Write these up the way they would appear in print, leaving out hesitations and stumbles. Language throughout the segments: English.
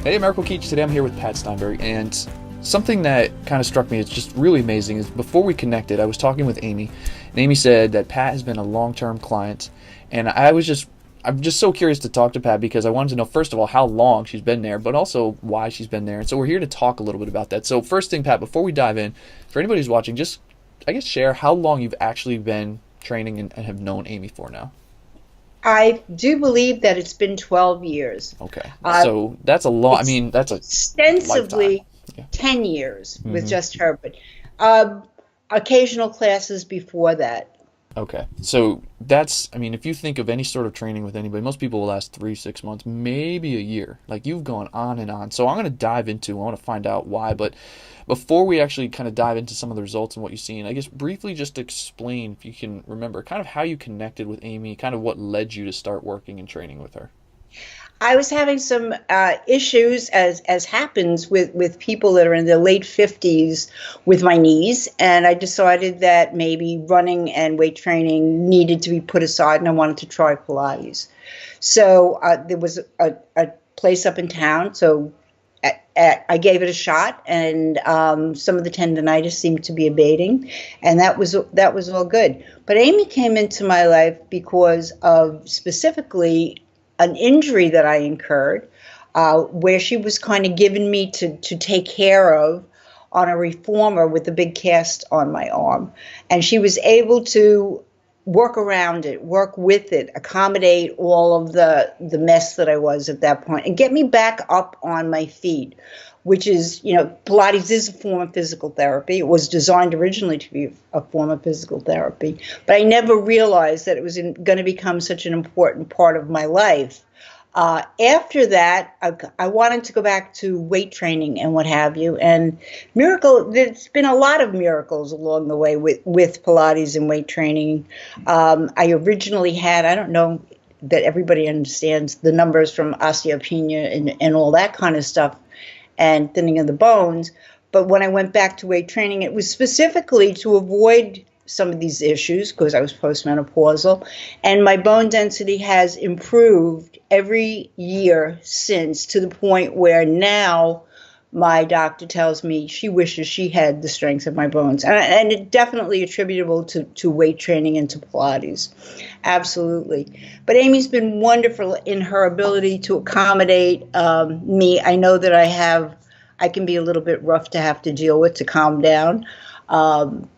Hey, Miracle Keach. Today I'm here with Pat Steinberg, and something that kind of struck me, it's just really amazing, is before we connected, I was talking with Amy, and Amy said that Pat has been a long-term client, and I'm just so curious to talk to Pat because I wanted to know, first of all, how long she's been there, but also why she's been there, and so we're here to talk a little bit about that. So first thing, Pat, before we dive in, for anybody who's watching, just, I guess, share how long you've actually been training and have known Amy for now. I do believe that it's been 12 years. Okay, Uh, so that's a long, I it's mean, that's a lifetime. ostensibly Yeah. 10 years with Hmm. just her, but um, occasional classes before that. Okay. So that's, I mean, if you think of any sort of training with anybody, most people will last 3, 6 months, maybe a year. Like you've gone on and on. So I'm going to dive into, I want to find out why. But before we actually kind of dive into some of the results and what you've seen, I guess briefly just explain, if you can remember, kind of how you connected with Amy, kind of what led you to start working and training with her. I was having some issues, as happens with people that are in their late 50s, with my knees, and I decided that maybe running and weight training needed to be put aside, and I wanted to try Pilates. So there was a place up in town, so I gave it a shot, and some of the tendonitis seemed to be abating, and that was all good. But Amy came into my life because of specifically an injury that I incurred, where she was kind of given me to take care of on a reformer with a big cast on my arm. And she was able to work around it, work with it, accommodate all of the mess that I was at that point, and get me back up on my feet, which is, Pilates is a form of physical therapy. It was designed originally to be a form of physical therapy, but I never realized that it was going to become such an important part of my life. After that, I wanted to go back to weight training and what have you. And there's been a lot of miracles along the way with Pilates and weight training. I originally had, I don't know that everybody understands the numbers from osteopenia and all that kind of stuff and thinning of the bones. But when I went back to weight training, it was specifically to avoid some of these issues because I was postmenopausal, and my bone density has improved every year since, to the point where now my doctor tells me she wishes she had the strength of my bones. And it's definitely attributable to weight training and to Pilates. Absolutely. But Amy's been wonderful in her ability to accommodate me. I know that I can be a little bit rough to have to deal with to calm down. Um,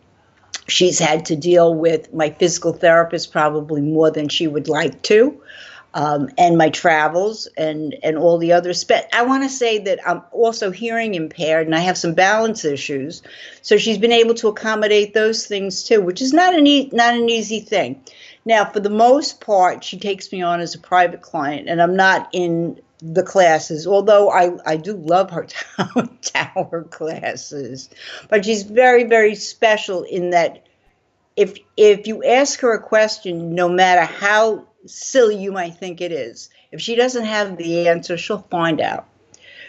She's had to deal with my physical therapist probably more than she would like to, and my travels and all the other I want to say that I'm also hearing impaired and I have some balance issues. So she's been able to accommodate those things too, which is not an easy thing. Now, for the most part, she takes me on as a private client, and I'm not in the classes, although I do love her tower classes. But she's very, very special in that if you ask her a question, no matter how silly you might think it is, if she doesn't have the answer, she'll find out.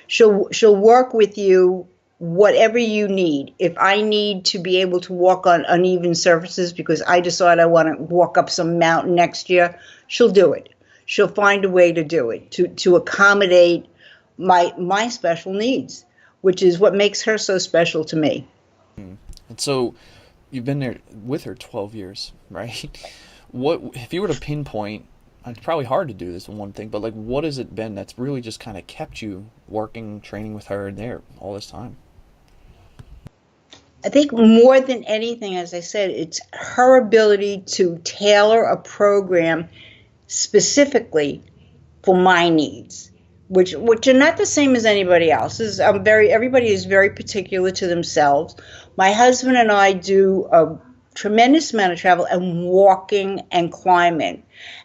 She'll work with you whatever you need. If I need to be able to walk on uneven surfaces because I decide I want to walk up some mountain next year, she'll do it. She'll find a way to do it to accommodate my special needs, which is what makes her so special to me. And so you've been there with her 12 years, right? What, if you were to pinpoint, it's probably hard to do this in one thing, but like what has it been that's really just kind of kept you working, training with her there all this time? I think more than anything, as I said, it's her ability to tailor a program specifically for my needs, which are not the same as anybody else's. Everybody is very particular to themselves. My husband and I do a tremendous amount of travel and walking and climbing.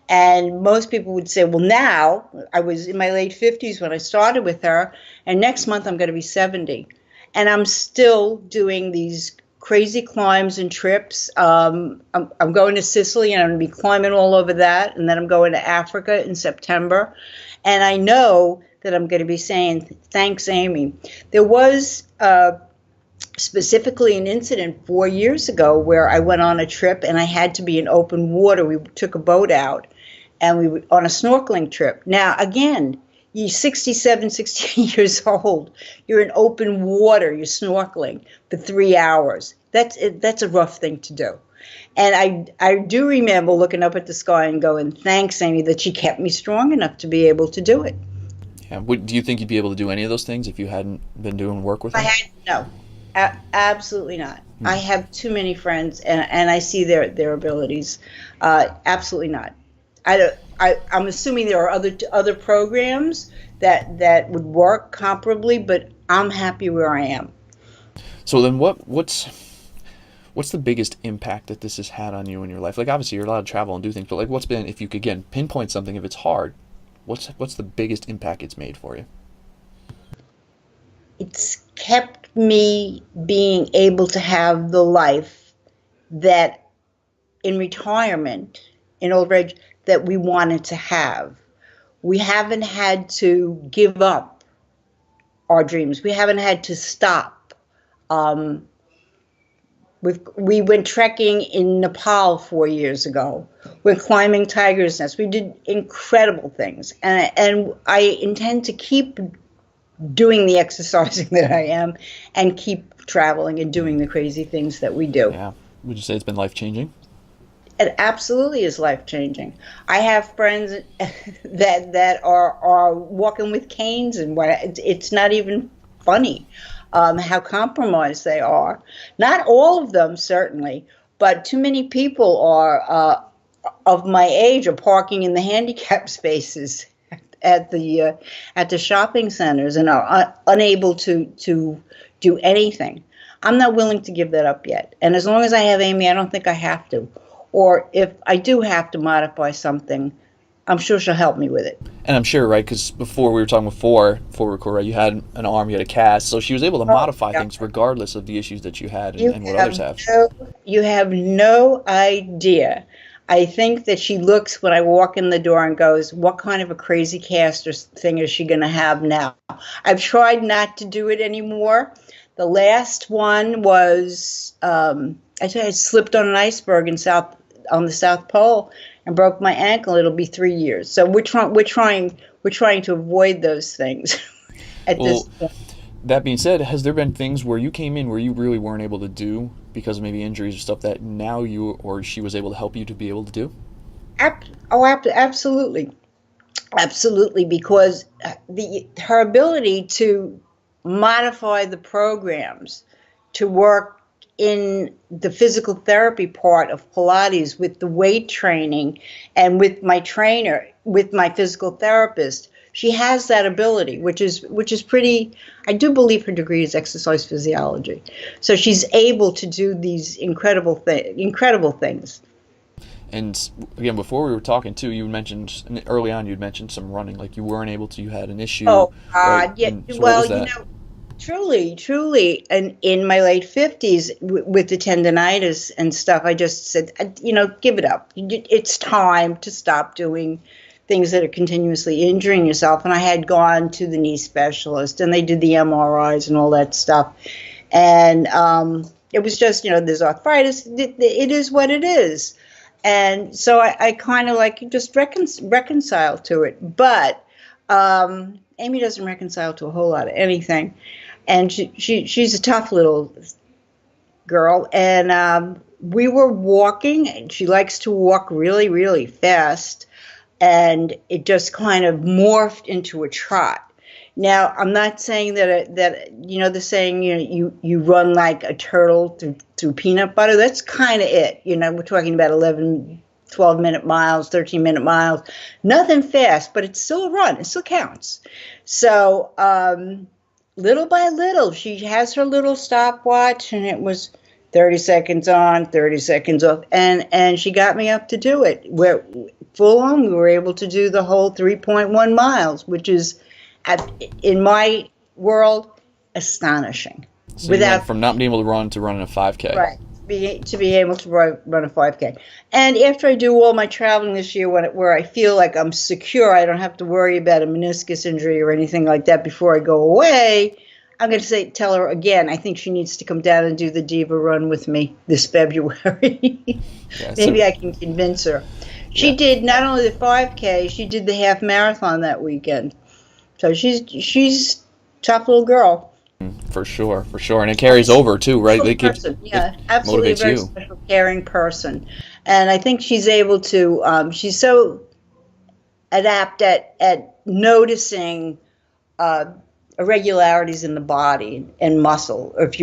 And most people would say, well, now I was in my late 50s when I started with her, and next month I'm going to be 70. And I'm still doing these crazy climbs and trips. I'm going to Sicily, and I'm going to be climbing all over that. And then I'm going to Africa in September. And I know that I'm going to be saying, thanks, Amy. There was specifically an incident 4 years ago where I went on a trip and I had to be in open water. We took a boat out and we were on a snorkeling trip. Now, again, you're 67, 68 years old. You're in open water. You're snorkeling for 3 hours. That's a rough thing to do. And I do remember looking up at the sky and going, thanks, Amy, that she kept me strong enough to be able to do it. Yeah. Do you think you'd be able to do any of those things if you hadn't been doing work with I her? had no, absolutely not. Hmm. I have too many friends, and I see their abilities. Absolutely not. I'm assuming there are other programs that would work comparably, but I'm happy where I am. So then, what's the biggest impact that this has had on you in your life? Like, obviously, you're allowed to travel and do things, but like, what's been, if you could again pinpoint something, if it's hard, what's the biggest impact it's made for you? It's kept me being able to have the life that in retirement, in old age, that we wanted to have. We haven't had to give up our dreams. We haven't had to stop. Um, we went trekking in Nepal 4 years ago. We're climbing Tiger's Nest. We did incredible things, and I intend to keep doing the exercising that I am, and keep traveling and doing the crazy things that we do. Yeah. Would you say it's been life changing? It absolutely is life changing. I have friends that are walking with canes, and it's not even funny how compromised they are. Not all of them, certainly, but too many people are of my age are parking in the handicap spaces at the shopping centers and are unable to do anything. I'm not willing to give that up yet. And as long as I have Amy, I don't think I have to. Or if I do have to modify something, I'm sure she'll help me with it. And I'm sure, right? Because before we were talking before we record, right? You had an arm, you had a cast, so she was able to Oh, modify yeah. things regardless of the issues that you had You and what have others have. you have no idea. I think that she looks when I walk in the door and goes, "What kind of a crazy cast or thing is she going to have now?" I've tried not to do it anymore. The last one was I slipped on an iceberg on the South Pole and broke my ankle. It'll be 3 years. So we're trying to avoid those things at this Well, point. that being said, has there been things where you came in where you really weren't able to do because of maybe injuries or stuff that now you or she was able to help you to be able to do? Absolutely, absolutely, because the her ability to modify the programs to work in the physical therapy part of Pilates with the weight training and with my trainer, with my physical therapist. She has that ability, which is pretty. I do believe her degree is exercise physiology, so she's able to do these incredible things. And again, before we were talking too, you mentioned early on, you'd mentioned some running, like you weren't able to, you had an issue, Oh right? God, yeah. And so what Well, was that? truly, and in my late 50s with the tendonitis and stuff, I just said, give it up. It's time to stop doing things that are continuously injuring yourself. And I had gone to the knee specialist, and they did the MRIs and all that stuff. And it was just, there's arthritis. It is what it is. And so I kind of like just reconcile to it. But Amy doesn't reconcile to a whole lot of anything. And she's a tough little girl. And we were walking, and she likes to walk really, really fast. And it just kind of morphed into a trot. Now, I'm not saying the saying, you run like a turtle through peanut butter. That's kind of it. We're talking about 11, 12-minute miles, 13-minute miles. Nothing fast, but it's still a run. It still counts. So little by little, she has her little stopwatch, and it was 30 seconds on, 30 seconds off, and she got me up to do it. We're full on. We were able to do the whole 3.1 miles, which is, in my world, astonishing. So you went Without from not being able to running a 5K. right to be able to run a 5K. And after I do all my traveling this year, where I feel like I'm secure, I don't have to worry about a meniscus injury or anything like that before I go away. I'm going to tell her again, I think she needs to come down and do the Diva Run with me this February. Yeah, Maybe so I can convince her. She yeah. did not only the 5K, she did the half marathon that weekend. So she's a tough little girl. For sure, for sure, and it carries over too, right? Special It gives, person, it yeah, absolutely a motivates very you. special, caring person, and I think she's able to. She's so adept at noticing uh, irregularities in the body and muscle. If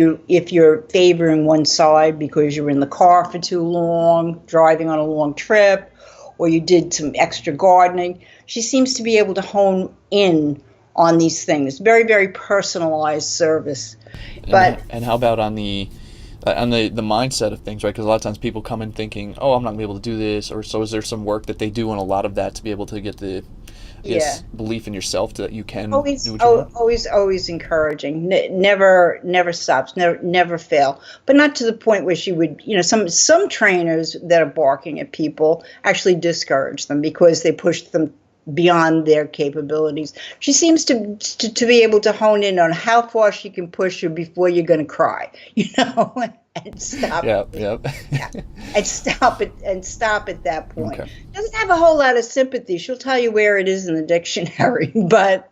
you're favoring one side because you were in the car for too long, driving on a long trip, or you did some extra gardening, she seems to be able to hone in on these things. Very, very personalized service. But And how about on the mindset of things, right? Because a lot of times people come in thinking, "Oh, I'm not gonna be able to do this," or so is there some work that they do on a lot of that to be able to get the, I yeah, guess, belief in yourself that you can do always, what you want? always encouraging. Never stops. Never fail. But not to the point where she would. Some trainers that are barking at people actually discourage them because they push them beyond their capabilities. She seems to be able to hone in on how far she can push you before you're going to cry. And stop. Yeah, yeah. Yeah, and stop at that point. Okay. Doesn't have a whole lot of sympathy. She'll tell you where it is in the dictionary, but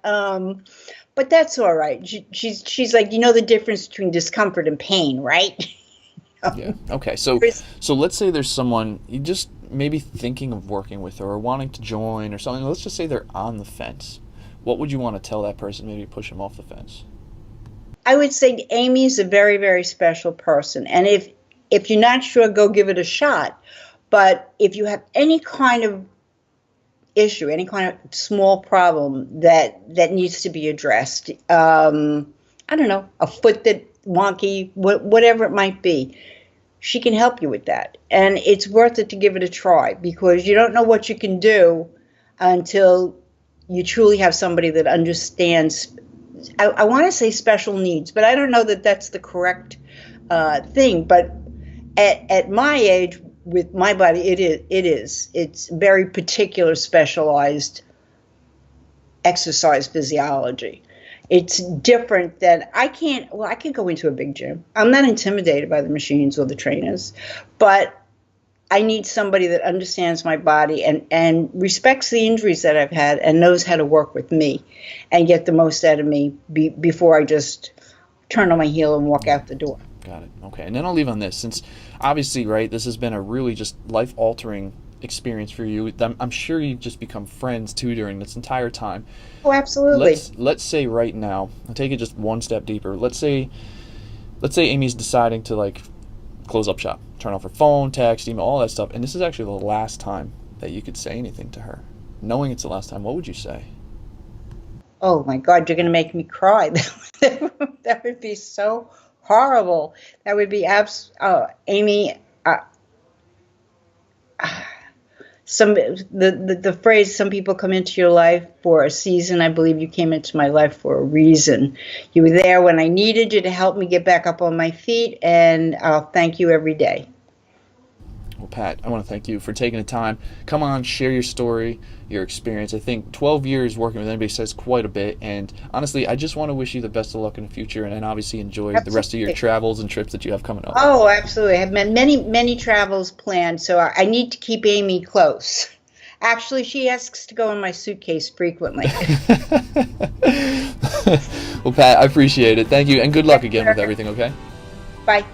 that's all right. She's like, the difference between discomfort and pain, right? Yeah. Okay. So let's say there's someone you just maybe thinking of working with or wanting to join or something. Let's just say they're on the fence. What would you want to tell that person? Maybe push them off the fence. I would say Amy's a very, very special person, and if you're not sure, go give it a shot. But if you have any kind of issue, any kind of small problem that needs to be addressed, I don't know, a foot that wonky, whatever it might be, she can help you with that. And it's worth it to give it a try because you don't know what you can do until you truly have somebody that understands. I want to say special needs, but I don't know that that's the correct thing. But at my age, with my body, it's very particular, specialized exercise physiology. It's different than I can go into a big gym. I'm not intimidated by the machines or the trainers, but I need somebody that understands my body and respects the injuries that I've had and knows how to work with me and get the most out of me before I just turn on my heel and walk out the door. Got it. Okay. And then I'll leave on this, since obviously, right, this has been a really just life altering experience for you. I'm sure you've just become friends too during this entire time. Oh, absolutely. Let's say right now, I'll take it just one step deeper. Let's say Amy's deciding to like close up shop, turn off her phone, text, email, all that stuff, and this is actually the last time that you could say anything to her. Knowing it's the last time, what would you say? Oh my God, you're going to make me cry. That would be so horrible. That would be Amy. The phrase, some people come into your life for a season. I believe you came into my life for a reason. You were there when I needed you to help me get back up on my feet, and I'll thank you every day. Well, Pat, I want to thank you for taking the time. Come on, share your story, your experience. I think 12 years working with anybody says quite a bit. And honestly, I just want to wish you the best of luck in the future and obviously enjoy the rest of your Absolutely. travels and trips that you have coming up. Oh, absolutely. I have many, many travels planned, so I need to keep Amy close. Actually, she asks to go in my suitcase frequently. Well, Pat, I appreciate it. Thank you. And good luck again with everything, okay? Bye.